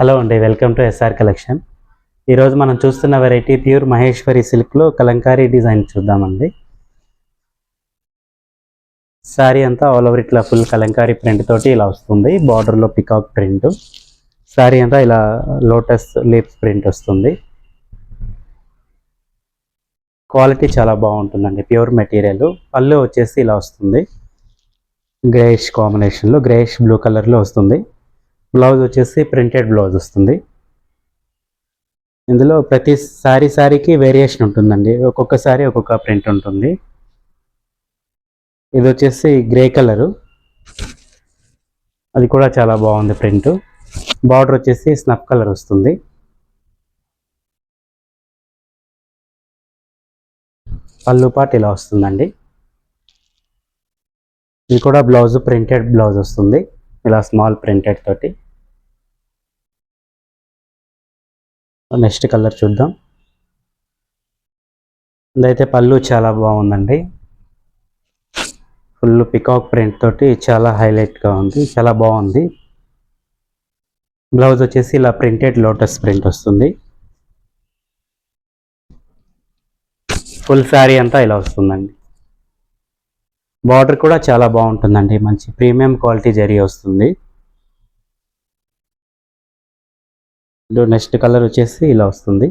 Hello అండి, welcome to SR collection. ఈరోజు మనం చూస్తున్న వెరైటీ ప్యూర్ మహేశ్వరి సిల్క్లో కలంకారీ డిజైన్ చూద్దామండి. శారీ అంతా ఆల్ ఓవర్ ఇట్లా ఫుల్ కలంకారీ ప్రింట్ తోటి ఇలా వస్తుంది. బార్డర్లో పికాక్ ప్రింట్. శారీ అంతా ఇలా లోటస్ లీవ్స్ ప్రింట్ వస్తుంది. క్వాలిటీ చాలా బాగుంటుందండి, ప్యూర్ మెటీరియల్. పళ్ళు వచ్చేసి ఇలా వస్తుంది, గ్రేష్ కాంబినేషన్లో, గ్రేష్ బ్లూ కలర్లో వస్తుంది. బ్లౌజ్ వచ్చేసి ప్రింటెడ్ బ్లౌజ్ వస్తుంది. ఇందులో ప్రతి శారీకి వేరియేషన్ ఉంటుందండి, ఒక్కొక్క శారీ ఒక్కొక్క ప్రింట్ ఉంటుంది. ఇది వచ్చేసి గ్రే కలరు, అది కూడా చాలా బాగుంది ప్రింట్. బార్డర్ వచ్చేసి స్నఫ్ కలర్ వస్తుంది. పళ్ళు పాటు ఇలా వస్తుందండి. ఇది కూడా బ్లౌజ్ ప్రింటెడ్ బ్లౌజ్ వస్తుంది, ఇలా స్మాల్ ప్రింటెడ్ తోటి. నెక్స్ట్ కలర్ చూద్దాం. ఇదైతే పళ్ళు చాలా బాగుందండి, ఫుల్ పికాక్ ప్రింట్ తోటి చాలా హైలైట్గా ఉంది, చాలా బాగుంది. బ్లౌజ్ వచ్చేసి ఇలా ప్రింటెడ్ లోటస్ ప్రింట్ వస్తుంది. ఫుల్ శారీ అంతా ఇలా వస్తుందండి. బార్డర్ కూడా చాలా బాగుంటుందండి, మంచి ప్రీమియం క్వాలిటీ జరీ వస్తుంది. నెక్స్ట్ కలర్ వచ్చేసి ఇలా వస్తుంది,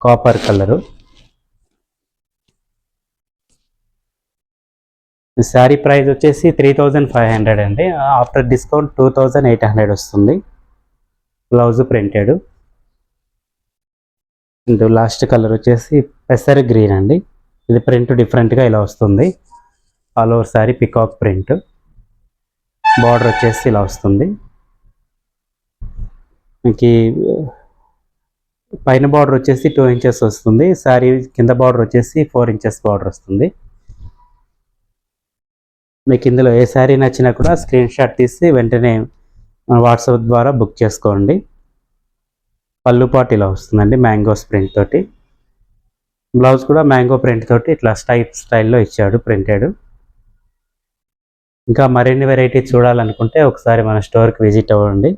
కాపర్ కలరు. శారీ ప్రైస్ వచ్చేసి 3500 అండి. ఆఫ్టర్ డిస్కౌంట్ 2800 వస్తుంది. Blouse printed. లాస్ట్ కలర్ వచ్చేసి పెసర్ గ్రీన్ అండి. ఇది ప్రింట్ డిఫరెంట్గా ఇలా వస్తుంది, all over sari peacock print. Border వచ్చేసి ఇలా వస్తుంది. మనకి పైన బార్డర్ వచ్చేసి 2 ఇంచెస్ వస్తుంది. శారీ కింద బార్డర్ వచ్చేసి 4 ఇంచెస్ బార్డర్ వస్తుంది. మీకు ఇందులో ఏ శారీ నచ్చినా కూడా స్క్రీన్ షాట్ తీసి వెంటనే వాట్సాప్ ద్వారా బుక్ చేసుకోండి. పళ్ళు పాటు ఇలా వస్తుందండి, మ్యాంగోస్ ప్రింట్ తోటి. బ్లౌజ్ కూడా మ్యాంగో ప్రింట్ తోటి ఇట్లా స్టైల్లో ఇచ్చాడు, ప్రింటెడ్. ఇంకా మరిన్ని వెరైటీ చూడాలనుకుంటే ఒకసారి మన స్టోర్కి విజిట్ అవ్వండి.